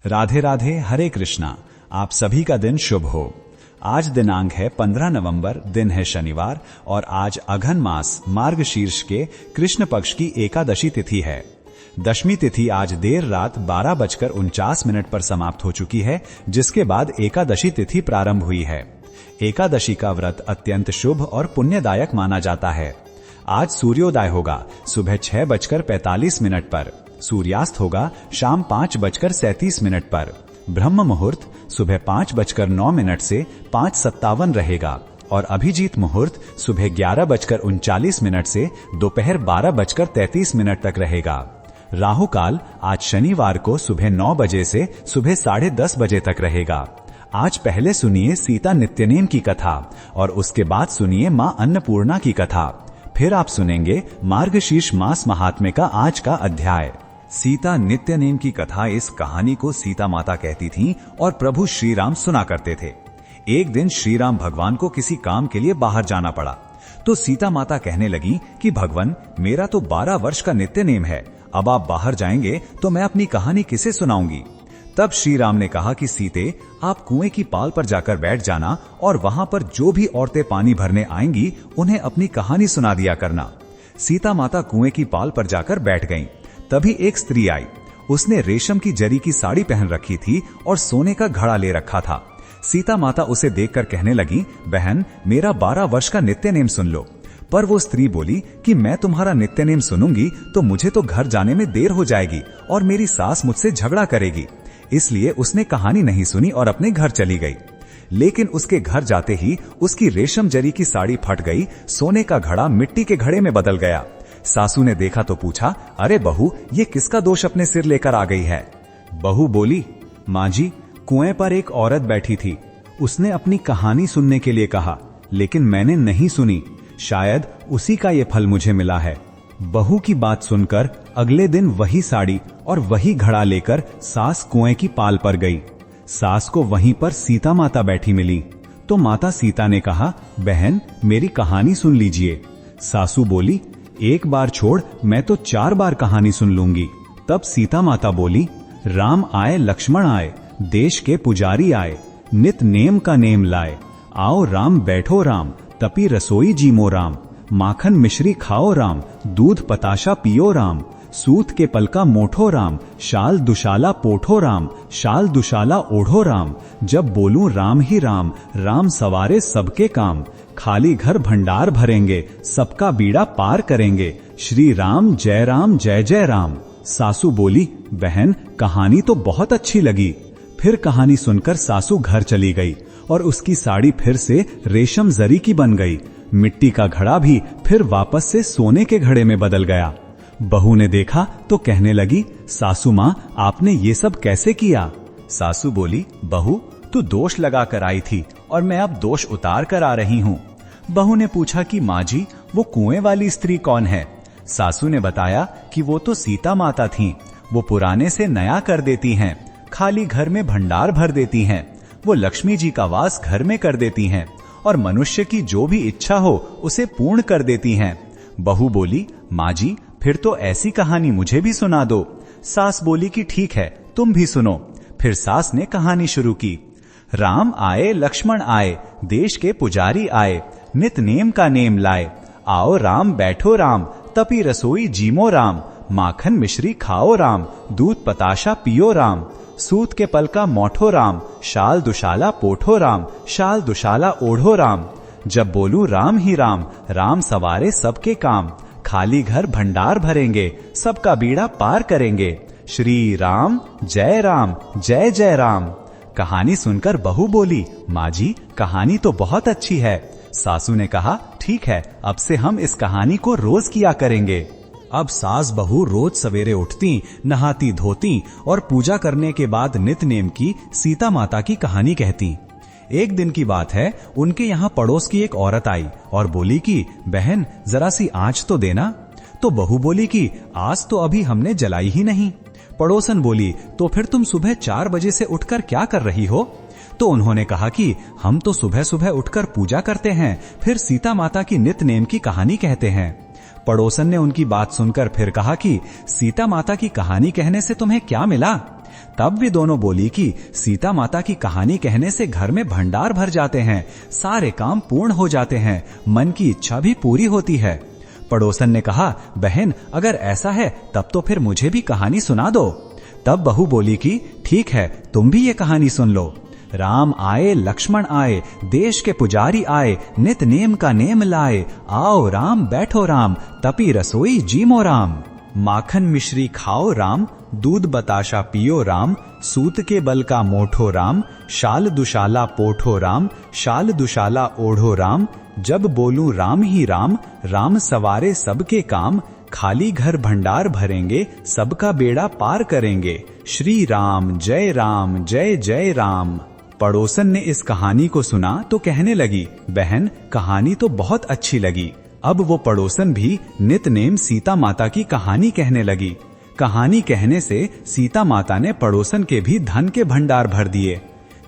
राधे राधे, हरे कृष्णा। आप सभी का दिन शुभ हो। आज दिनांक है 15 नवंबर, दिन है शनिवार और आज अघन मास मार्गशीर्ष के कृष्ण पक्ष की एकादशी तिथि है। दशमी तिथि आज देर रात 12:49 पर समाप्त हो चुकी है, जिसके बाद एकादशी तिथि प्रारंभ हुई है। एकादशी का व्रत अत्यंत शुभ और पुण्यदायक माना जाता है। आज सूर्योदय होगा सुबह 6:45 पर, सूर्यास्त होगा शाम 5:37 पर। ब्रह्म मुहूर्त सुबह 5:09 से 5:57 रहेगा और अभिजीत मुहूर्त सुबह 11:39 से दोपहर 12:33 तक रहेगा। राहु काल आज शनिवार को सुबह 9 बजे से सुबह 10:30 बजे तक रहेगा। आज पहले सुनिए सीता नित्यनेम की कथा और उसके बाद सुनिए मां अन्नपूर्णा की कथा। फिर आप सुनेंगे मार्गशीर्ष मास महात्म्य का आज का अध्याय। सीता नित्यनेम की कथा। इस कहानी को सीता माता कहती थीं और प्रभु श्री राम सुना करते थे। एक दिन श्री राम भगवान को किसी काम के लिए बाहर जाना पड़ा, तो सीता माता कहने लगी कि भगवान, मेरा तो 12 वर्ष का नित्यनेम है, अब आप बाहर जाएंगे तो मैं अपनी कहानी किसे सुनाऊंगी। तब श्री राम ने कहा कि सीते, आप कुएं की पाल पर जाकर बैठ जाना और वहां पर जो भी औरतें पानी भरने आएंगी उन्हें अपनी कहानी सुना दिया करना। सीता माता कुएं की पाल पर जाकर बैठ गईं। तभी एक स्त्री आई। उसने रेशम की जरी की साड़ी पहन रखी थी और सोने का घड़ा ले रखा था। सीता माता उसे देखकर कहने लगी, बहन, मेरा 12 वर्ष का नित्यनेम सुन लो। पर वो स्त्री बोली कि मैं तुम्हारा नित्यनेम सुनूंगी तो मुझे तो घर जाने में देर हो जाएगी और मेरी सास मुझसे झगड़ा करेगी। इसलिए उसने कहानी नहीं सुनी और अपने घर चली गई। लेकिन उसके घर जाते ही उसकी रेशम जरी की साड़ी फट गई, सोने का घड़ा मिट्टी के घड़े में बदल गया। सासू ने देखा तो पूछा, अरे बहू, ये किसका दोष अपने सिर लेकर आ गई है। बहू बोली, माँ जी, कुएं पर एक औरत बैठी थी, उसने अपनी कहानी सुनने के लिए कहा, लेकिन मैंने नहीं सुनी, शायद उसी का ये फल मुझे मिला है। बहू की बात सुनकर अगले दिन वही साड़ी और वही घड़ा लेकर सास कुएं की पाल पर गई। सास को वहीं पर सीता माता बैठी मिली, तो माता सीता ने कहा, बहन, मेरी कहानी सुन लीजिए। सासू बोली, एक बार छोड़, मैं तो 4 बार कहानी सुन लूंगी। तब सीता माता बोली, राम आए लक्ष्मण आए, देश के पुजारी आए, नित नेम का नेम लाए, आओ राम बैठो राम, तपी रसोई जीमो राम, माखन मिश्री खाओ राम, दूध पताशा पियो राम, सूत के पलका मोठो राम, शाल दुशाला पोठो राम, शाल दुशाला ओढ़ो राम, जब बोलूं राम ही राम, राम सवारे सबके काम, खाली घर भंडार भरेंगे, सबका बीड़ा पार करेंगे, श्री राम जय जय राम। सासू बोली, बहन, कहानी तो बहुत अच्छी लगी। फिर कहानी सुनकर सासू घर चली गई और उसकी साड़ी फिर से रेशम जरी की बन गई। मिट्टी का घड़ा भी फिर वापस से सोने के घड़े में बदल गया। बहू ने देखा तो कहने लगी, सासू माँ, आपने ये सब कैसे किया। सासू बोली, बहू, तू दोष लगा कर आई थी और मैं अब दोष उतार कर आ रही हूँ। बहू ने पूछा कि माँ जी, वो कुएं वाली स्त्री कौन है। सासू ने बताया कि वो तो सीता माता थीं। वो पुराने से नया कर देती हैं, खाली घर में भंडार भर देती हैं, वो लक्ष्मी जी का वास घर में कर देती हैं और मनुष्य की जो भी इच्छा हो उसे पूर्ण कर देती हैं। बहू बोली, माँ जी, फिर तो ऐसी कहानी मुझे भी सुना दो। सास बोली कि ठीक है, तुम भी सुनो। फिर सास ने कहानी शुरू की। राम आए लक्ष्मण आए, देश के पुजारी आए, नित नेम का नेम लाए, आओ राम बैठो राम, तपी रसोई जीमो राम, माखन मिश्री खाओ राम, दूध पताशा पियो राम, सूत के पलका मोठो राम, शाल दुशाला पोठो राम, शाल दुशाला ओढ़ो राम, जब बोलूं राम ही राम, राम सवारे सबके काम, खाली घर भंडार भरेंगे, सबका बीड़ा पार करेंगे, श्री राम जय जय राम। कहानी सुनकर बहू बोली, माँ जी, कहानी तो बहुत अच्छी है। सासू ने कहा, ठीक है, अब से हम इस कहानी को रोज किया करेंगे। अब सास बहू रोज सवेरे उठती, नहाती धोती और पूजा करने के बाद नितनेम की सीता माता की कहानी कहती। एक दिन की बात है, उनके यहाँ पड़ोस की एक औरत आई और बोली कि बहन, जरा सी आंच तो देना। तो बहू बोली कि आज तो अभी हमने जलाई ही नहीं। पड़ोसन बोली, तो फिर तुम सुबह 4 बजे से उठकर क्या कर रही हो। तो उन्होंने कहा कि हम तो सुबह सुबह उठकर पूजा करते हैं, फिर सीता माता की नितनेम की कहानी कहते हैं। पड़ोसन ने उनकी बात सुनकर फिर कहा कि सीता माता की कहानी कहने से तुम्हें क्या मिला। तब वे दोनों बोली कि सीता माता की कहानी कहने से घर में भंडार भर जाते हैं, सारे काम पूर्ण हो जाते हैं, मन की इच्छा भी पूरी होती है। पड़ोसन ने कहा, बहन अगर ऐसा है तब तो फिर मुझे भी कहानी सुना दो। तब बहू बोली कि ठीक है, तुम भी ये कहानी सुन लो। राम आए लक्ष्मण आए, देश के पुजारी आए, नित नेम का नेम लाए, आओ राम बैठो राम, तपी रसोई जीमो राम। माखन मिश्री खाओ राम, दूध बताशा पियो राम, सूत के बल का मोठो राम, शाल दुशाला पोठो राम, शाल दुशाला ओढ़ो राम, जब बोलूं राम ही राम, राम सवारे सबके काम, खाली घर भंडार भरेंगे, सबका बेड़ा पार करेंगे, श्री राम जय जय राम। पड़ोसन ने इस कहानी को सुना तो कहने लगी, बहन कहानी तो बहुत अच्छी लगी। अब वो पड़ोसन भी नितनेम सीता माता की कहानी कहने लगी। कहानी कहने से सीता माता ने पड़ोसन के भी धन के भंडार भर दिए।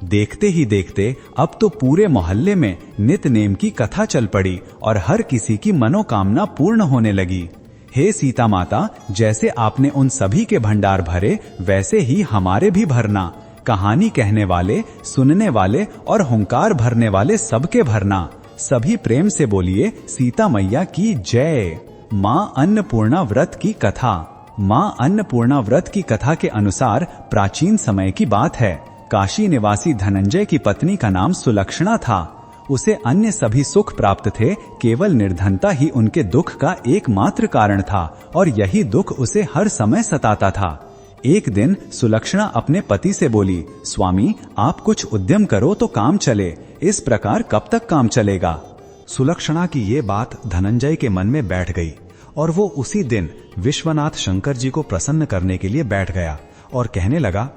देखते ही देखते अब तो पूरे मोहल्ले में नितनेम की कथा चल पड़ी और हर किसी की मनोकामना पूर्ण होने लगी। हे सीता माता, जैसे आपने उन सभी के भंडार भरे वैसे ही हमारे भी भरना। कहानी कहने वाले, सुनने वाले और हुंकार भरने वाले सबके भरना। सभी प्रेम से बोलिए सीता मैया की जय। माँ अन्नपूर्णा व्रत की कथा। माँ अन्नपूर्णा व्रत की कथा के अनुसार प्राचीन समय की बात है। काशी निवासी धनंजय की पत्नी का नाम सुलक्षणा था। उसे अन्य सभी सुख प्राप्त थे, केवल निर्धनता ही उनके दुख का एकमात्र कारण था और यही दुख उसे हर समय सताता था। एक दिन सुलक्षणा अपने पति से बोली, स्वामी आप कुछ उद्यम करो तो काम चले, इस प्रकार कब तक काम चलेगा। सुलक्षणा की ये बात धनंजय के मन में बैठ गई और वो उसी दिन विश्वनाथ शंकर जी को प्रसन्न करने के लिए बैठ गया और कहने लगा,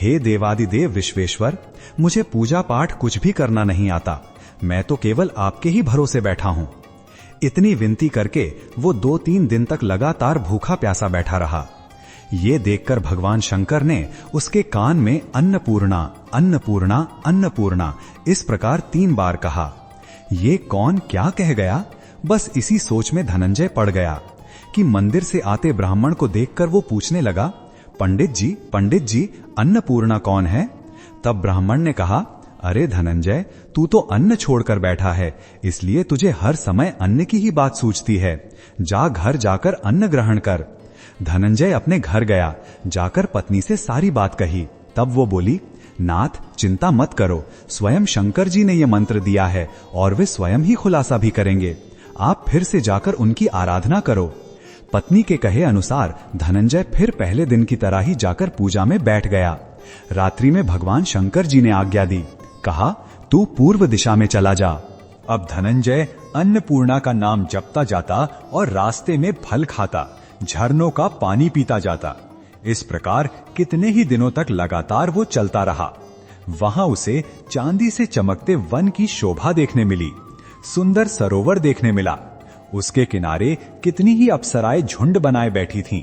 हे देवादिदेव विश्वेश्वर, मुझे पूजा पाठ कुछ भी करना नहीं आता, मैं तो केवल आपके ही भरोसे बैठा हूं। इतनी विनती करके वो 2-3 दिन तक लगातार भूखा प्यासा बैठा रहा। ये देखकर भगवान शंकर ने उसके कान में अन्नपूर्णा अन्नपूर्णा अन्नपूर्णा इस प्रकार 3 बार कहा। ये कौन क्या कह गया? बस इसी सोच में धनंजय पड़ गया कि मंदिर से आते ब्राह्मण को देखकर वो पूछने लगा, पंडित जी अन्नपूर्णा कौन है? तब ब्राह्मण ने कहा, अरे धनंजय, तू तो अन्न छोड़कर बैठा है, इसलिए तुझे हर समय अन्न की ही बात सूझती है। जा घर जाकर अन्न ग्रहण कर। धनंजय अपने घर गया, जाकर पत्नी से सारी बात कही। तब वो बोली, नाथ चिंता मत करो, स्वयं शंकर जी ने यह मंत्र दिया है और वे स्वयं ही खुलासा भी करेंगे। आप फिर से जाकर उनकी आराधना करो। पत्नी के कहे अनुसार धनंजय फिर पहले दिन की तरह ही जाकर पूजा में बैठ गया। रात्रि में भगवान शंकर जी ने आज्ञा दी, कहा, तू पूर्व दिशा में चला जा। अब धनंजय अन्नपूर्णा का नाम जपता जाता और रास्ते में फल खाता, झरनों का पानी पीता जाता। इस प्रकार कितने ही दिनों तक लगातार वो चलता रहा। वहां उसे चांदी से चमकते वन की शोभा देखने मिली, सुंदर सरोवर देखने मिला। उसके किनारे कितनी ही अप्सराएं झुंड बनाए बैठी थीं।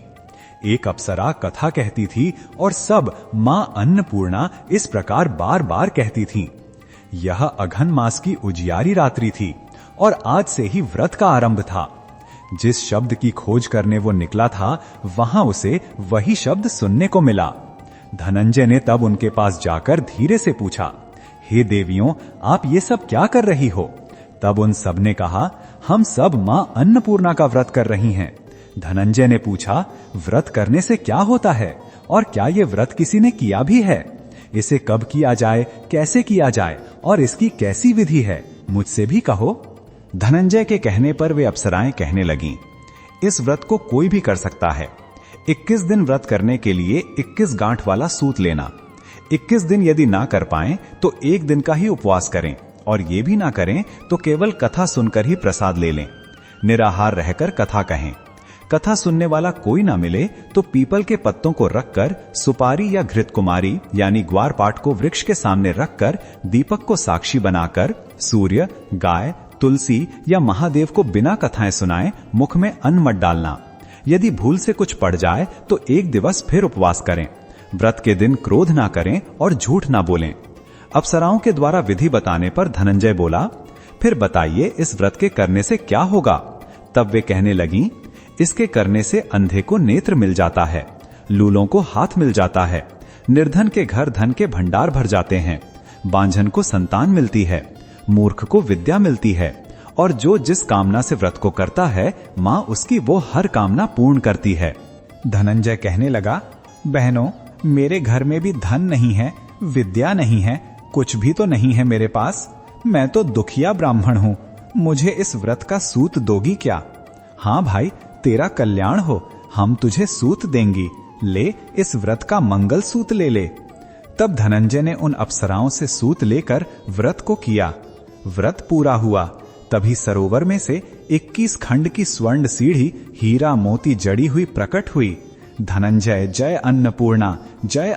एक अप्सरा कथा कहती थी और सब मां अन्नपूर्णा इस प्रकार बार बार कहती थीं। यह अघन मास की उजियारी रात्रि थी और आज से ही व्रत का आरंभ था। जिस शब्द की खोज करने वो निकला था, वहां उसे वही शब्द सुनने को मिला। धनंजय ने तब उनके पास जाकर धीरे से पूछा, हे देवियों, आप ये सब क्या कर रही हो? तब उन सब ने कहा, हम सब मां अन्नपूर्णा का व्रत कर रही हैं। धनंजय ने पूछा, व्रत करने से क्या होता है और क्या ये व्रत किसी ने किया भी है? इसे कब किया जाए, कैसे किया जाए और इसकी कैसी विधि है, मुझसे भी कहो। धनंजय के कहने पर वे अप्सराएं कहने लगीं, इस व्रत को कोई भी कर सकता है। 21 दिन व्रत करने के लिए 21 गांठ वाला सूत लेना। 21 दिन यदि ना कर पाएं तो 1 दिन का ही उपवास करें और ये भी ना करें तो केवल कथा सुनकर ही प्रसाद ले लें। निराहार रहकर कथा कहें। कथा सुनने वाला कोई ना मिले तो पीपल के पत्तों को रखकर सुपारी या घृत कुमारी यानी ग्वार पाठ को वृक्ष के सामने रखकर दीपक को साक्षी बनाकर सूर्य, गाय, तुलसी या महादेव को बिना कथाएं सुनाए मुख में अन्न मत डालना। यदि भूल से कुछ पड़ जाए तो 1 दिवस फिर उपवास करें। व्रत के दिन क्रोध ना करें और झूठ ना बोलें। अप्सराओं के द्वारा विधि बताने पर धनंजय बोला, फिर बताइए इस व्रत के करने से क्या होगा? तब वे कहने लगीं, इसके करने से अंधे को नेत्र मिल जाता है, लूलों को हाथ मिल जाता है, निर्धन के घर धन के भंडार भर जाते हैं, बांझन को संतान मिलती है, मूर्ख को विद्या मिलती है, और जो जिस कामना से व्रत को करता है माँ उसकी वो हर कामना पूर्ण करती है। धनंजय कहने लगा, बहनों, मेरे घर में भी धन नहीं है, विद्या नहीं है, कुछ भी तो नहीं है मेरे पास। मैं तो दुखिया ब्राह्मण हूँ, मुझे इस व्रत का सूत दोगी क्या? हाँ भाई, तेरा कल्याण हो, हम तुझे सूत देंगी, ले इस व्रत का मंगल सूत ले ले। तब धनंजय ने उन अप्सराओं से सूत लेकर व्रत को किया। व्रत पूरा हुआ, तभी सरोवर में से 21 खंड की स्वर्ण सीढ़ी हीरा मोती जड़ी हुई प्रकट हुई। धनंजय जय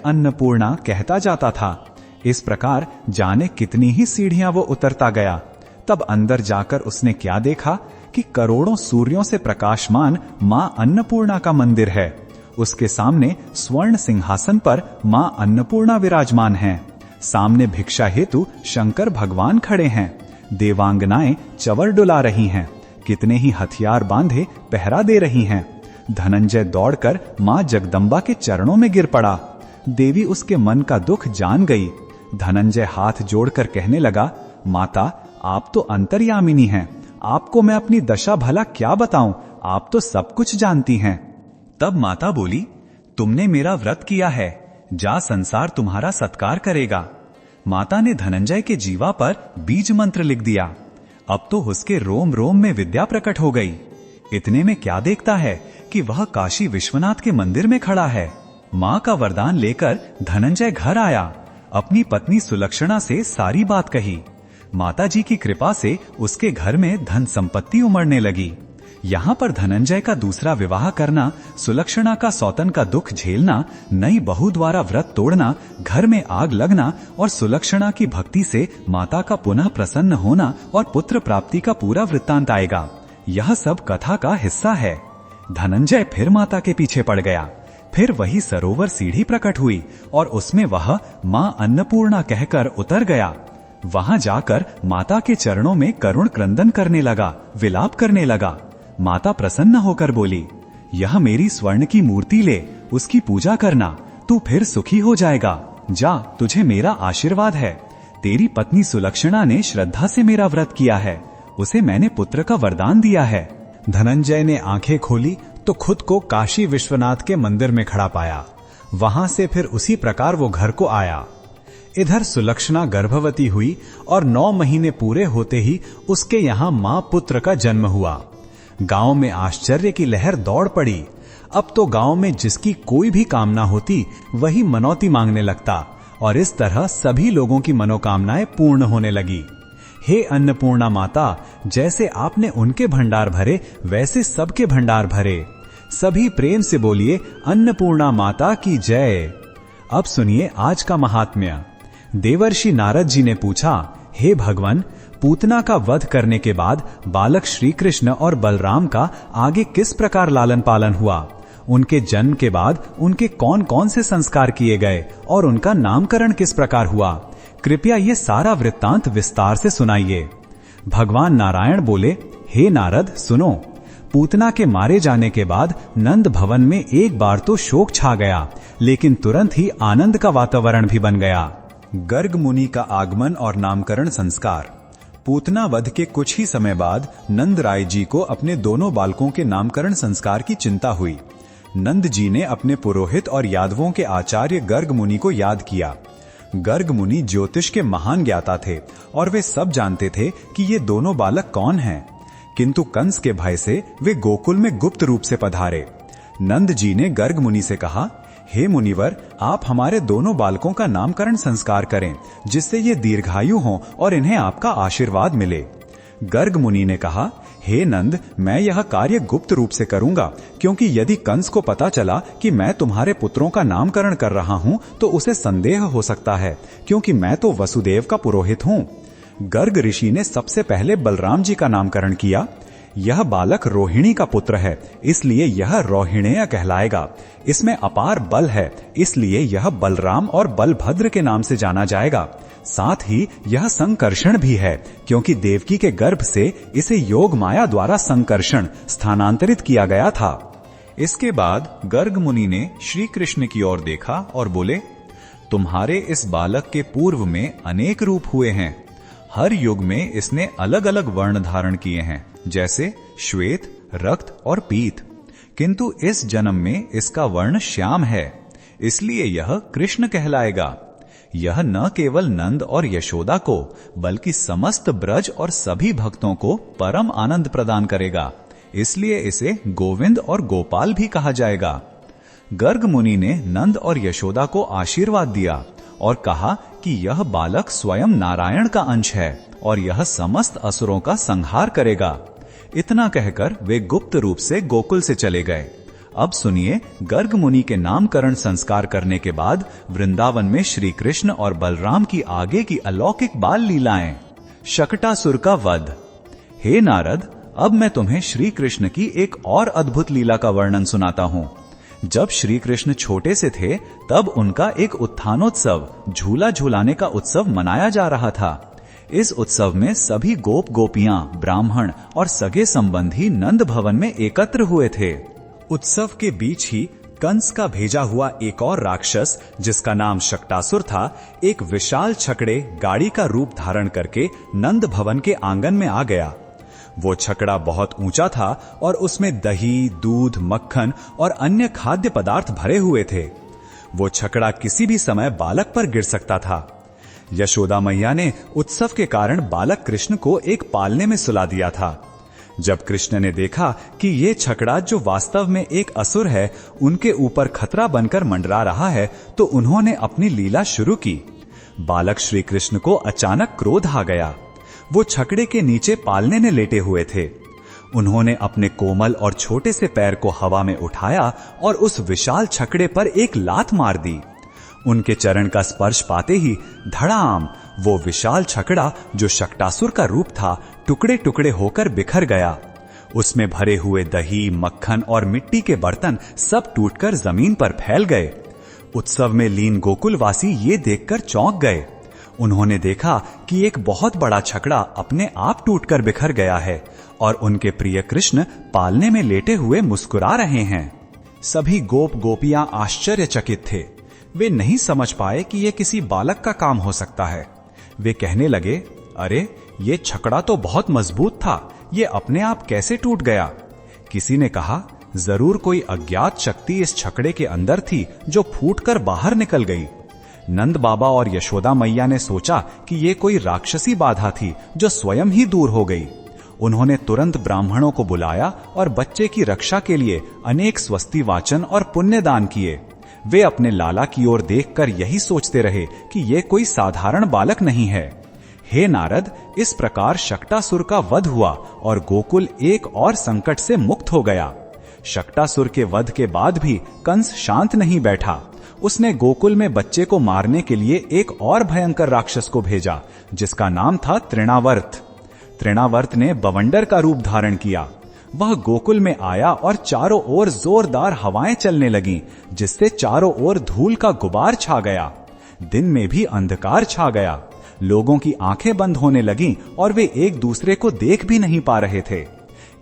अन्नपूर्णा कहता जाता था। इस प्रकार जाने कितनी ही सीढ़ियां वो उतरता गया। तब अंदर जाकर उसने क्या देखा कि करोड़ों सूर्यों से प्रकाशमान मां अन्नपूर्णा का मंदिर है। उसके सामने स्वर्ण सिंहासन पर मां अन्नपूर्णा विराजमान हैं। सामने भिक्षा हेतु शंकर भगवान खड़े हैं। देवांगनाएं चवर डुला रही हैं, कितने ही हथियार बांधे पहरा दे रही हैं। धनंजय दौड़कर मां जगदंबा के चरणों में गिर पड़ा। देवी उसके मन का दुख जान गई। धनंजय हाथ जोड़कर कहने लगा, माता, आप तो अंतर्यामिनी हैं, आपको मैं अपनी दशा भला क्या बताऊं, आप तो सब कुछ जानती हैं। तब माता बोली, तुमने मेरा व्रत किया है, जा संसार तुम्हारा सत्कार करेगा। माता ने धनंजय के जीवा पर बीज मंत्र लिख दिया। अब तो उसके रोम रोम में विद्या प्रकट हो गई। इतने में क्या देखता है कि वह काशी विश्वनाथ के मंदिर में खड़ा है। मां का वरदान लेकर धनंजय घर आया, अपनी पत्नी सुलक्षणा से सारी बात कही। माताजी की कृपा से उसके घर में धन संपत्ति उमड़ने लगी। यहाँ पर धनंजय का दूसरा विवाह करना, सुलक्षणा का सौतन का दुख झेलना, नई बहू द्वारा व्रत तोड़ना, घर में आग लगना और सुलक्षणा की भक्ति से माता का पुनः प्रसन्न होना और पुत्र प्राप्ति का पूरा वृत्तांत आएगा। यह सब कथा का हिस्सा है। धनंजय फिर माता के पीछे पड़ गया। फिर वही सरोवर सीढ़ी प्रकट हुई और उसमें वह मां अन्नपूर्णा कहकर उतर गया। वहां जाकर माता के चरणों में करुण क्रंदन करने लगा, विलाप करने लगा। माता प्रसन्न होकर बोली, यह मेरी स्वर्ण की मूर्ति ले, उसकी पूजा करना, तू फिर सुखी हो जाएगा। जा, तुझे मेरा आशीर्वाद है। तेरी पत्नी सुलक्षणा ने श्रद्धा से मेरा व्रत किया है, उसे मैंने पुत्र का वरदान दिया है। धनंजय ने आंखें खोली तो खुद को काशी विश्वनाथ के मंदिर में खड़ा पाया। वहां से फिर उसी प्रकार वो घर को आया। इधर सुलक्षणा गर्भवती हुई और 9 महीने पूरे होते ही उसके यहाँ मां पुत्र का जन्म हुआ। गांव में आश्चर्य की लहर दौड़ पड़ी। अब तो गांव में जिसकी कोई भी कामना होती वही मनौती मांगने लगता और इस तरह सभी लोगों की मनोकामनाएं पूर्ण होने लगी। हे अन्नपूर्णा माता, जैसे आपने उनके भंडार भरे वैसे सबके भंडार भरे। सभी प्रेम से बोलिए, अन्नपूर्णा माता की जय। अब सुनिए आज का महात्म्य। देवर्षि नारद जी ने पूछा, हे भगवान, पूतना का वध करने के बाद बालक श्री कृष्ण और बलराम का आगे किस प्रकार लालन पालन हुआ? उनके जन्म के बाद उनके कौन कौन से संस्कार किए गए और उनका नामकरण किस प्रकार हुआ? कृपया ये सारा वृत्तांत विस्तार से सुनाइए। भगवान नारायण बोले, हे नारद सुनो। पूतना के मारे जाने के बाद नंद भवन में एक बार तो शोक छा गया, लेकिन तुरंत ही आनंद का वातावरण भी बन गया। गर्ग मुनि का आगमन और नामकरण संस्कार। पूतना वध के कुछ ही समय बाद नंद राय जी को अपने दोनों बालकों के नामकरण संस्कार की चिंता हुई। नंद जी ने अपने पुरोहित और यादवों के आचार्य गर्ग मुनि को याद किया। गर्ग मुनि ज्योतिष के महान ज्ञाता थे और वे सब जानते थे कि ये दोनों बालक कौन हैं, किंतु कंस के भय से वे गोकुल में गुप्त रूप से पधारे। नंद जी ने गर्ग मुनि से कहा, हे मुनिवर, आप हमारे दोनों बालकों का नामकरण संस्कार करें, जिससे ये दीर्घायु हों और इन्हें आपका आशीर्वाद मिले। गर्ग मुनि ने कहा, हे नंद, मैं यह कार्य गुप्त रूप से करूंगा, क्योंकि यदि कंस को पता चला कि मैं तुम्हारे पुत्रों का नामकरण कर रहा हूं तो उसे संदेह हो सकता है, क्योंकि मैं तो वसुदेव का पुरोहित हूं। गर्ग ऋषि ने सबसे पहले बलराम जी का नामकरण किया। यह बालक रोहिणी का पुत्र है, इसलिए यह रोहिणेय कहलाएगा। इसमें अपार बल है, इसलिए यह बलराम और बलभद्र के नाम से जाना जाएगा। साथ ही यह संकर्षण भी है, क्योंकि देवकी के गर्भ से इसे योग माया द्वारा संकर्षण स्थानांतरित किया गया था। इसके बाद गर्ग मुनि ने श्री कृष्ण की ओर देखा और बोले, तुम्हारे इस बालक के पूर्व में अनेक रूप हुए हैं। हर युग में इसने अलग अलग वर्ण धारण किए हैं, जैसे श्वेत, रक्त और पीत, किंतु इस जन्म में इसका वर्ण श्याम है, इसलिए यह कृष्ण कहलाएगा। यह न केवल नंद और यशोदा को बल्कि समस्त ब्रज और सभी भक्तों को परम आनंद प्रदान करेगा, इसलिए इसे गोविंद और गोपाल भी कहा जाएगा। गर्ग मुनि ने नंद और यशोदा को आशीर्वाद दिया और कहा कि यह बालक स्वयं नारायण का अंश है और यह समस्त असुरों का संहार करेगा। इतना कहकर वे गुप्त रूप से गोकुल से चले गए। अब सुनिए गर्ग मुनि के नामकरण संस्कार करने के बाद वृंदावन में श्री कृष्ण और बलराम की आगे की अलौकिक बाल लीलाएं। शकटासुर का वध। हे नारद, अब मैं तुम्हें श्री कृष्ण की एक और अद्भुत लीला का वर्णन सुनाता हूं। जब श्री कृष्ण छोटे से थे तब उनका एक उत्थानोत्सव, झूला झूलाने का उत्सव मनाया जा रहा था। इस उत्सव में सभी गोप गोपियां, ब्राह्मण और सगे संबंधी नंद भवन में एकत्र हुए थे। उत्सव के बीच ही कंस का भेजा हुआ एक और राक्षस, जिसका नाम शकटासुर था, एक विशाल छकड़े गाड़ी का रूप धारण करके नंद भवन के आंगन में आ गया। वो छकड़ा बहुत ऊंचा था और उसमें दही, दूध, मक्खन और अन्य खाद्य पदार्थ भरे हुए थे। वो छकड़ा किसी भी समय बालक पर गिर सकता था। यशोदा मैया ने उत्सव के कारण बालक कृष्ण को एक पालने में सुला दिया था। जब कृष्ण ने देखा कि ये छकड़ा, जो वास्तव में एक असुर है, उनके ऊपर खतरा बनकर मंडरा रहा है, तो उन्होंने अपनी लीला शुरू की। बालक श्री कृष्ण को अचानक क्रोध आ गया। वो छकड़े के नीचे पालने में लेटे हुए थे। उन्होंने अपने कोमल और छोटे से पैर को हवा में उठाया और उस विशाल छकड़े पर एक लात मार दी। उनके चरण का स्पर्श पाते ही धड़ाम, वो विशाल छकड़ा, जो शकटासुर का रूप था, टुकड़े टुकड़े होकर बिखर गया। उसमें भरे हुए दही, मक्खन और मिट्टी के बर्तन सब टूटकर जमीन पर फैल गए। उत्सव में लीन गोकुलवासी ये देखकर चौंक गए। उन्होंने देखा कि एक बहुत बड़ा छकड़ा अपने आप टूटकर बिखर गया है और उनके प्रिय कृष्ण पालने में लेटे हुए मुस्कुरा रहे हैं। सभी गोप गोपियां आश्चर्यचकित थे। वे नहीं समझ पाए कि यह किसी बालक का काम हो सकता है। वे कहने लगे, अरे ये छकड़ा तो बहुत मजबूत था, ये अपने आप कैसे टूट गया? किसी ने कहा, जरूर कोई अज्ञात शक्ति इस छकड़े के अंदर थी जो फूटकर बाहर निकल गई। नंद बाबा और यशोदा मैया ने सोचा कि ये कोई राक्षसी बाधा थी जो स्वयं ही दूर हो गई। उन्होंने तुरंत ब्राह्मणों को बुलाया और बच्चे की रक्षा के लिए अनेक स्वस्ति वाचन और पुण्यदान किए। वे अपने लाला की ओर देखकर यही सोचते रहे कि ये कोई साधारण बालक नहीं है। हे नारद, इस प्रकार शकटासुर का वध हुआ और गोकुल एक और संकट से मुक्त हो गया। शकटासुर के वध के बाद भी कंस शांत नहीं बैठा। उसने गोकुल में बच्चे को मारने के लिए एक और भयंकर राक्षस को भेजा, जिसका नाम था तृणावर्त। तृणावर्त ने बवंडर का रूप धारण किया। वह गोकुल में आया और चारों ओर जोरदार हवाएं चलने लगीं, जिससे चारों ओर धूल का गुबार छा गया। दिन में भी अंधकार छा गया। लोगों की आंखें बंद होने लगीं और वे एक दूसरे को देख भी नहीं पा रहे थे।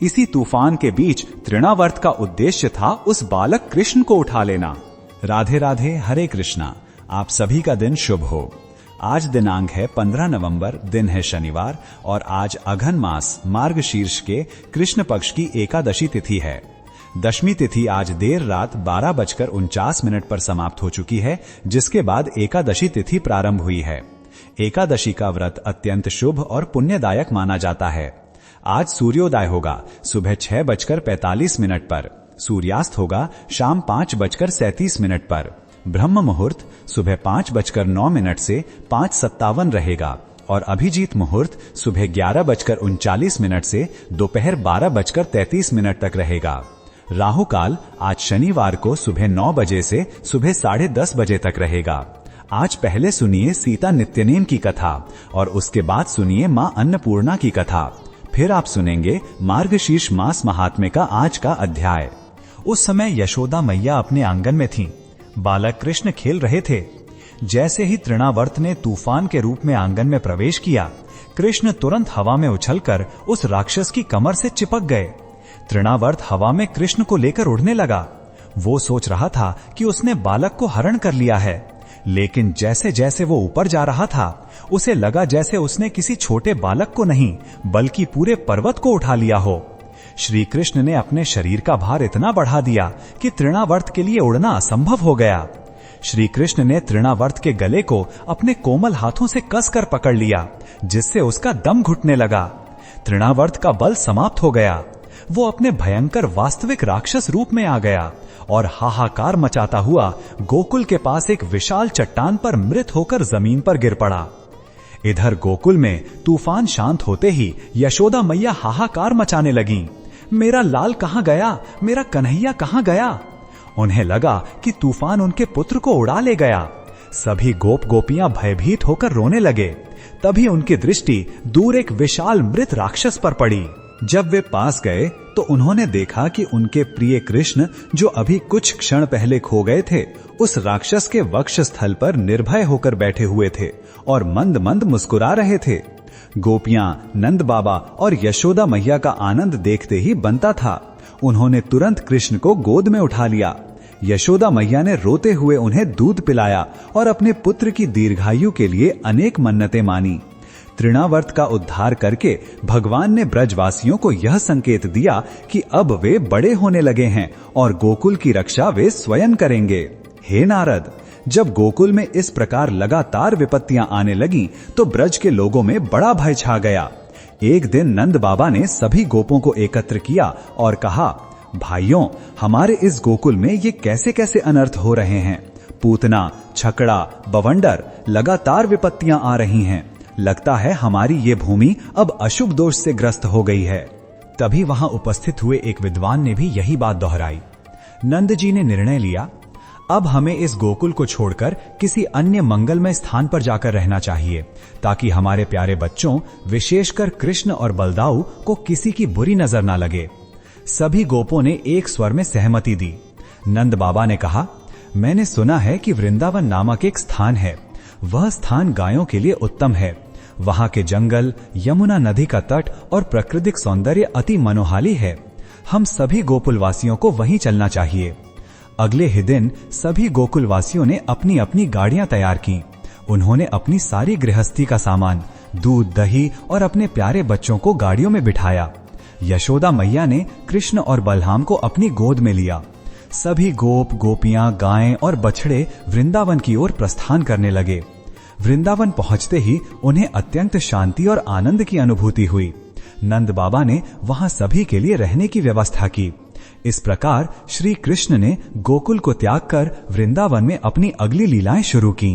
इसी तूफान के बीच तृणावर्त का उद्देश्य था उस बालक कृष्ण को उठा लेना। राधे राधे, हरे कृष्णा। आप सभी का दिन शुभ हो। आज दिनांक है 15 नवंबर, दिन है शनिवार और आज अघन मास मार्गशीर्ष के कृष्ण पक्ष की एकादशी तिथि है। दशमी तिथि आज देर रात 12:49 पर समाप्त हो चुकी है, जिसके बाद एकादशी तिथि प्रारंभ हुई है। एकादशी का व्रत अत्यंत शुभ और पुण्यदायक माना जाता है। आज सूर्योदय होगा सुबह 6:45 पर, सूर्यास्त होगा शाम 5:37 पर। ब्रह्म मुहूर्त सुबह 5:09 से 5:57 रहेगा और अभिजीत मुहूर्त सुबह 11:39 से दोपहर 12:33 तक रहेगा। राहु काल आज शनिवार को सुबह 9 बजे से सुबह 10:30 बजे तक रहेगा। आज पहले सुनिए सीता नित्यनेम की कथा और उसके बाद सुनिए मां अन्नपूर्णा की कथा। फिर आप सुनेंगे मार्गशीर्ष मास महात्म्य का आज का अध्याय। उस समय यशोदा मैया अपने आंगन में थीं। बालक कृष्ण खेल रहे थे। जैसे ही तृणावर्त ने तूफान के रूप में आंगन में प्रवेश किया, कृष्ण तुरंत हवा में उछलकर उस राक्षस की कमर से चिपक गए। तृणावर्त हवा में कृष्ण को लेकर उड़ने लगा। वो सोच रहा था कि उसने बालक को हरण कर लिया है, लेकिन जैसे जैसे वो ऊपर जा रहा था, उसे लगा जैसे उसने किसी छोटे बालक को नहीं बल्कि पूरे पर्वत को उठा लिया हो। श्री कृष्ण ने अपने शरीर का भार इतना बढ़ा दिया कि तृणावर्त के लिए उड़ना असंभव हो गया। श्री कृष्ण ने तृणावर्त के गले को अपने कोमल हाथों से कसकर पकड़ लिया, जिससे उसका दम घुटने लगा। तृणावर्त का बल समाप्त हो गया। वो अपने भयंकर वास्तविक राक्षस रूप में आ गया और हाहाकार मचाता हुआ गोकुल के पास एक विशाल चट्टान पर मृत होकर जमीन पर गिर पड़ा। इधर गोकुल में तूफान शांत होते ही यशोदा मैया हाहाकार मचाने लगी, मेरा लाल कहां गया, मेरा कन्हैया कहां गया। उन्हें लगा कि तूफान उनके पुत्र को उड़ा ले गया। सभी गोप गोपियां भयभीत होकर रोने लगे। तभी उनकी दृष्टि दूर एक विशाल मृत राक्षस पर पड़ी। जब वे पास गए तो उन्होंने देखा कि उनके प्रिय कृष्ण, जो अभी कुछ क्षण पहले खो गए थे, उस राक्षस के वक्षस्थल पर निर्भय होकर बैठे हुए थे और मंद मंद मुस्कुरा रहे थे। गोपियां, नंद बाबा और यशोदा मैया का आनंद देखते ही बनता था। उन्होंने तुरंत कृष्ण को गोद में उठा लिया। यशोदा मैया ने रोते हुए उन्हें दूध पिलाया और अपने पुत्र की दीर्घायु के लिए अनेक मन्नतें मानी। तृणावर्त का उद्धार करके भगवान ने ब्रजवासियों को यह संकेत दिया कि अब वे बड़े होने लगे हैं और गोकुल की रक्षा वे स्वयं करेंगे। हे नारद, जब गोकुल में इस प्रकार लगातार विपत्तियां आने लगी तो ब्रज के लोगों में बड़ा भय छा गया। एक दिन नंद बाबा ने सभी गोपों को एकत्र किया और कहा, भाइयों, हमारे इस गोकुल में ये कैसे कैसे अनर्थ हो रहे हैं। पूतना, छकड़ा, बवंडर, लगातार विपत्तियां आ रही हैं। लगता है हमारी ये भूमि अब अशुभ दोष से ग्रस्त हो गई है। तभी वहां उपस्थित हुए एक विद्वान ने भी यही बात दोहराई। नंद जी ने निर्णय लिया, अब हमें इस गोकुल को छोड़कर किसी अन्य मंगलमय स्थान पर जाकर रहना चाहिए, ताकि हमारे प्यारे बच्चों, विशेषकर कृष्ण और बलदाऊ को किसी की बुरी नजर ना लगे। सभी गोपों ने एक स्वर में सहमति दी। नंद बाबा ने कहा, मैंने सुना है कि वृंदावन नामक एक स्थान है। वह स्थान गायों के लिए उत्तम है। वहां के जंगल, यमुना नदी का तट और प्राकृतिक सौंदर्य अति मनोहारी है। हम सभी गोकुलवासियों को वहीं चलना चाहिए। अगले ही दिन सभी गोकुलवासियों ने अपनी अपनी गाड़ियां तैयार की। उन्होंने अपनी सारी गृहस्थी का सामान, दूध, दही और अपने प्यारे बच्चों को गाड़ियों में बिठाया। यशोदा मैया ने कृष्ण और बलराम को अपनी गोद में लिया। सभी गोप, गोपियां, गायें और बछड़े वृंदावन की ओर प्रस्थान करने लगे। वृंदावन पहुंचते ही उन्हें अत्यंत शांति और आनंद की अनुभूति हुई। नंद बाबा ने वहां सभी के लिए रहने की व्यवस्था की। इस प्रकार श्री कृष्ण ने गोकुल को त्याग कर वृंदावन में अपनी अगली लीलाएं शुरू की।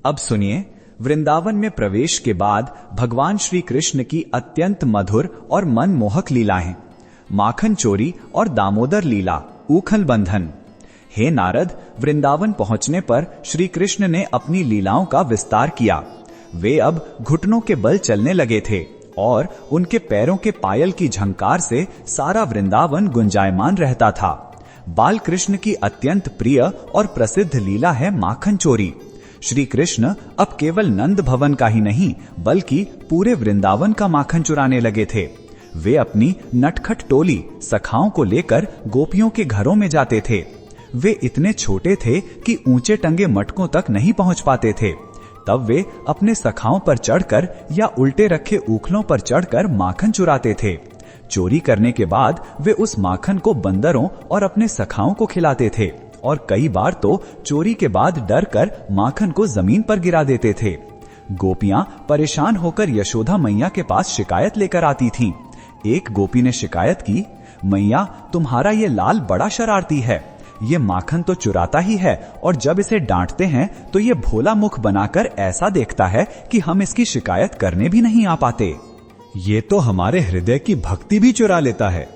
अब सुनिए, वृंदावन में प्रवेश के बाद भगवान श्री कृष्ण की अत्यंत मधुर और मनमोहक लीलाएं। माखन चोरी और दामोदर लीला, ऊखल बंधन। हे नारद, वृंदावन पहुंचने पर श्री कृष्ण ने अपनी लीलाओं का विस्तार किया। वे अब घुटनों के बल चलने लगे थे और उनके पैरों के पायल की झंकार से सारा वृंदावन गुंजायमान रहता था। बाल कृष्ण की अत्यंत प्रिय और प्रसिद्ध लीला है माखन चोरी। श्री कृष्ण अब केवल नंद भवन का ही नहीं बल्कि पूरे वृंदावन का माखन चुराने लगे थे। वे अपनी नटखट टोली सखाओं को लेकर गोपियों के घरों में जाते थे। वे इतने छोटे थे कि ऊंचे टंगे मटकों तक नहीं पहुंच पाते थे। तब वे अपने सखाओं पर चढ़कर या उल्टे रखे ऊखलों पर चढ़कर माखन चुराते थे। चोरी करने के बाद वे उस माखन को बंदरों और अपने सखाओं को खिलाते थे और कई बार तो चोरी के बाद डरकर माखन को जमीन पर गिरा देते थे। गोपियां परेशान होकर यशोदा मैया के पास शिकायत लेकर आती थीं। एक गोपी ने शिकायत की, मैया, तुम्हारा ये लाल बड़ा शरारती है। ये माखन तो चुराता ही है और जब इसे डांटते हैं तो ये भोला मुख बनाकर ऐसा देखता है कि हम इसकी शिकायत करने भी नहीं आ पाते। ये तो हमारे हृदय की भक्ति भी चुरा लेता है।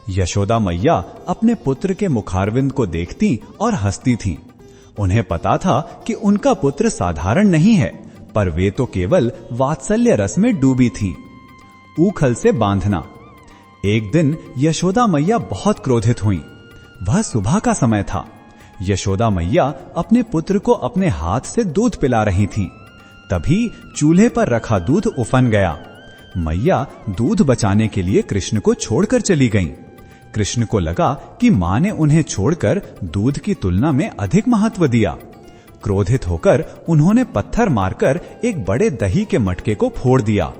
यशोदा मैया अपने पुत्र के मुखारविंद को देखती और हंसती थीं। उन्हें पता था कि उनका पुत्र साधारण नहीं है, पर वे तो केवल वात्सल्य रस में डूबी थीं। ऊखल से बांधना। एक दिन यशोदा मैया बहुत क्रोधित हुईं। वह सुबह का समय था। यशोदा मैया अपने पुत्र को अपने हाथ से दूध पिला रही थीं। तभी चूल्हे पर रखा दूध उफन गया। मैया दूध बचाने के लिए कृष्ण को छोड़कर चली गईं। कृष्ण को लगा कि मां ने उन्हें छोड़कर दूध की तुलना में अधिक महत्व दिया। क्रोधित होकर उन्होंने पत्थर मारकर एक बड़े दही के मटके को फोड़ दिया।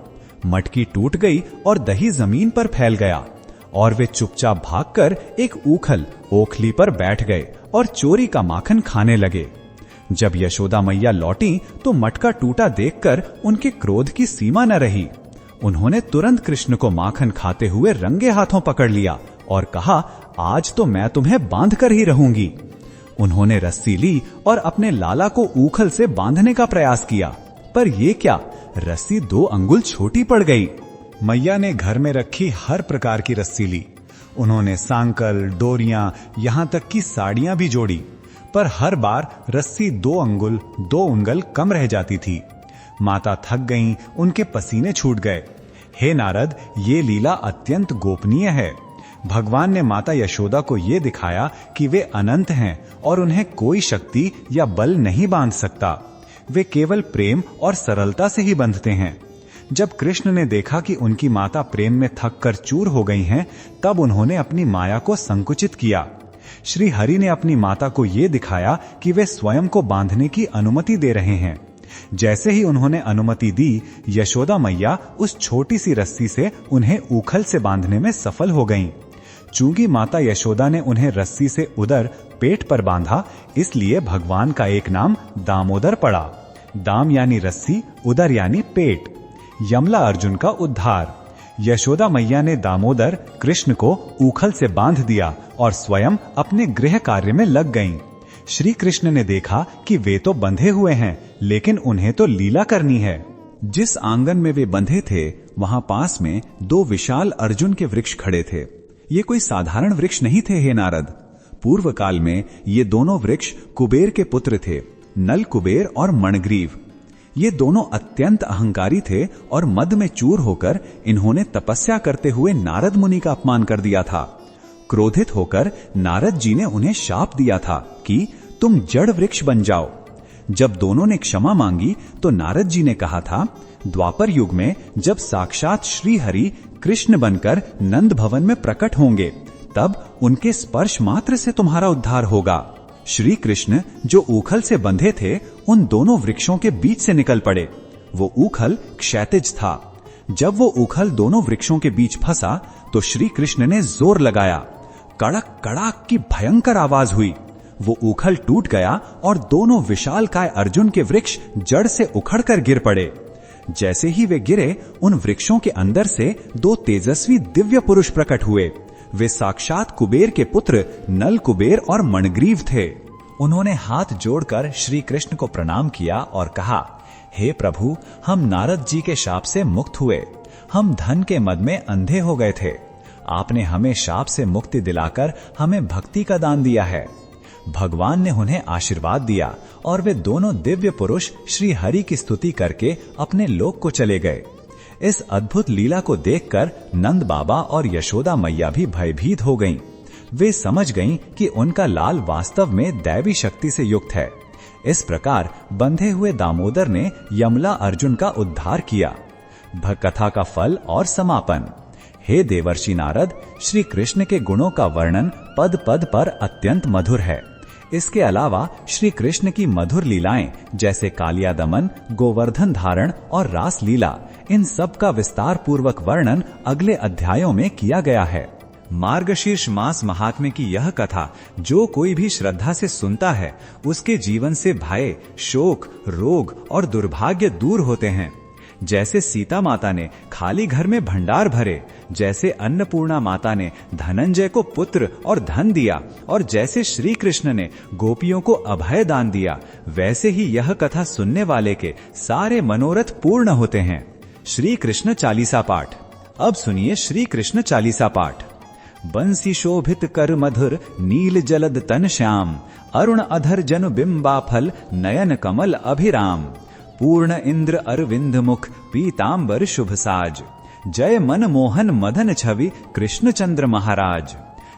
मटकी टूट गई और दही जमीन पर फैल गया और वे चुपचाप भागकर एक ऊखल ओखली पर बैठ गए और चोरी का माखन खाने लगे। जब यशोदा मैया लौटी तो मटका टूटा देखकर उनके क्रोध की सीमा न रही। उन्होंने तुरंत कृष्ण को माखन खाते हुए रंगे हाथों पकड़ लिया और कहा, आज तो मैं तुम्हें बांध कर ही रहूंगी। उन्होंने रस्सी ली और अपने लाला को ऊखल से बांधने का प्रयास किया, पर ये क्या, रस्सी 2 अंगुल छोटी पड़ गई। मैया ने घर में रखी हर प्रकार की रस्सी ली। उन्होंने सांकल, डोरियां, यहां तक कि साड़ियां भी जोड़ी, पर हर बार रस्सी 2 अंगुल 2 उंगल कम रह जाती थी। माता थक गईं, उनके पसीने छूट गए। हे नारद, ये लीला अत्यंत गोपनीय है। भगवान ने माता यशोदा को ये दिखाया कि वे अनंत हैं और उन्हें कोई शक्ति या बल नहीं बांध सकता। वे केवल प्रेम और सरलता से ही बंधते हैं। जब कृष्ण ने देखा कि उनकी माता प्रेम में थक कर चूर हो गई हैं, तब उन्होंने अपनी माया को संकुचित किया। श्री हरि ने अपनी माता को ये दिखाया कि वे स्वयं को बांधने की अनुमति दे रहे हैं। जैसे ही उन्होंने अनुमति दी, यशोदा मैया उस छोटी सी रस्सी से उन्हें ऊखल से बांधने में सफल हो गईं। चूंकि माता यशोदा ने उन्हें रस्सी से उदर पेट पर बांधा, इसलिए भगवान का एक नाम दामोदर पड़ा। दाम यानी रस्सी, उदर यानी पेट। यमला अर्जुन का उद्धार। यशोदा मैया ने दामोदर कृष्ण को ऊखल से बांध दिया और स्वयं अपने गृह कार्य में लग गईं। श्री कृष्ण ने देखा कि वे तो बंधे हुए हैं, लेकिन उन्हें तो लीला करनी है। जिस आंगन में वे बंधे थे, वहां पास में 2 विशाल अर्जुन के वृक्ष खड़े थे। ये कोई साधारण वृक्ष नहीं थे, हे नारद। पूर्व काल में ये दोनों वृक्ष कुबेर के पुत्र थे, नल कुबेर और मणग्रीव। ये दोनों अत्यंत अहंकारी थे और मद में चूर होकर इन्होंने तपस्या करते हुए नारद मुनि का अपमान कर दिया था। क्रोधित होकर नारद जी ने उन्हें शाप दिया था कि तुम जड़ वृक्ष बन जाओ। जब दोनों ने क्षमा मांगी तो नारद जी ने कहा था, द्वापर युग में जब साक्षात श्री हरि कृष्ण बनकर नंद भवन में प्रकट होंगे, तब उनके स्पर्श मात्र से तुम्हारा उद्धार होगा। श्री कृष्ण जो ऊखल से बंधे थे, उन दोनों वृक्षों के बीच से निकल पड़े। वो ऊखल क्षैतिज था। जब वो ऊखल दोनों वृक्षों के बीच फंसा तो श्री कृष्ण ने जोर लगाया। कड़क कड़ाक की भयंकर आवाज हुई। वो ऊखल टूट गया और दोनों विशालकाय अर्जुन के वृक्ष जड़ से उखड़कर गिर पड़े। जैसे ही वे गिरे, उन वृक्षों के अंदर से 2 तेजस्वी दिव्य पुरुष प्रकट हुए। वे साक्षात कुबेर के पुत्र नल कुबेर और मणग्रीव थे। उन्होंने हाथ जोड़कर श्री कृष्ण को प्रणाम किया और कहा, हे प्रभु, हम नारद जी के शाप से मुक्त हुए। हम धन के मद में अंधे हो गए थे। आपने हमें शाप से मुक्ति दिलाकर हमें भक्ति का दान दिया है। भगवान ने उन्हें आशीर्वाद दिया और वे दोनों दिव्य पुरुष श्री हरि की स्तुति करके अपने लोक को चले गए। इस अद्भुत लीला को देखकर नंद बाबा और यशोदा मैया भी भयभीत हो गईं। वे समझ गईं कि उनका लाल वास्तव में दैवी शक्ति से युक्त है। इस प्रकार बंधे हुए दामोदर ने यमला अर्जुन का उद्धार किया। कथा का फल और समापन। हे देवर्षि नारद, श्री कृष्ण के गुणों का वर्णन पद पद पर अत्यंत मधुर है। इसके अलावा श्री कृष्ण की मधुर लीलाएं जैसे कालिया दमन, गोवर्धन धारण और रास लीला, इन सब का विस्तार पूर्वक वर्णन अगले अध्यायों में किया गया है। मार्गशीर्ष मास महात्म्य की यह कथा जो कोई भी श्रद्धा से सुनता है, उसके जीवन से भय, शोक, रोग और दुर्भाग्य दूर होते हैं। जैसे सीता माता ने खाली घर में भंडार भरे, जैसे अन्नपूर्णा माता ने धनंजय को पुत्र और धन दिया, और जैसे श्री कृष्ण ने गोपियों को अभय दान दिया, वैसे ही यह कथा सुनने वाले के सारे मनोरथ पूर्ण होते हैं। श्री कृष्ण चालीसा पाठ। अब सुनिए श्री कृष्ण चालीसा पाठ। बंसी शोभित कर मधुर, नील जलद तन श्याम, अरुण अधर जनु बिंबाफल, नयन कमल अभिराम। पूर्ण इंद्र अरविंद मुख, पीतांबर शुभ साज। जय मन मोहन मदन छवि, कृष्ण चंद्र महाराज।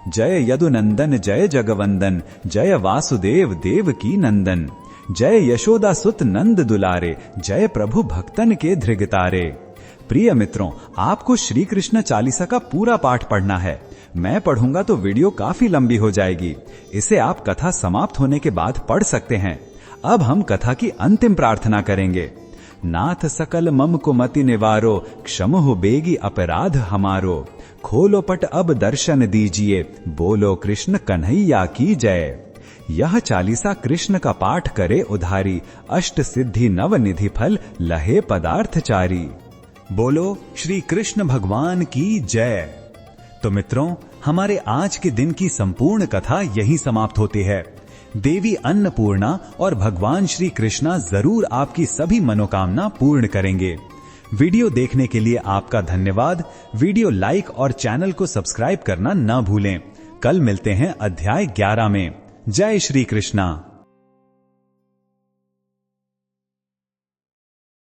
जय यदुनंदन जय जगवंदन, जय वासुदेव देवकी नंदन। जय यशोदा सुत नंद दुलारे, जय प्रभु भक्तन के धृगतारे। प्रिय मित्रों, आपको श्री कृष्ण चालीसा का पूरा पाठ पढ़ना है। मैं पढ़ूंगा तो वीडियो काफी लंबी हो जाएगी। इसे आप कथा समाप्त होने के बाद पढ़ सकते हैं। अब हम कथा की अंतिम प्रार्थना करेंगे। नाथ सकल मम को मति निवारो, क्षमहु बेगी अपराध हमारो। खोलो पट अब दर्शन दीजिए, बोलो कृष्ण कन्हैया की जय। यह चालीसा कृष्ण का पाठ करे उधारी, अष्ट सिद्धि नव निधि फल लहे पदार्थ चारी। बोलो श्री कृष्ण भगवान की जय। तो मित्रों, हमारे आज के दिन की संपूर्ण कथा यही समाप्त होती है। देवी अन्नपूर्णा और भगवान श्री कृष्णा जरूर आपकी सभी मनोकामना पूर्ण करेंगे। वीडियो देखने के लिए आपका धन्यवाद। वीडियो लाइक और चैनल को सब्सक्राइब करना न भूलें। कल मिलते हैं अध्याय 11 में। जय श्री कृष्णा।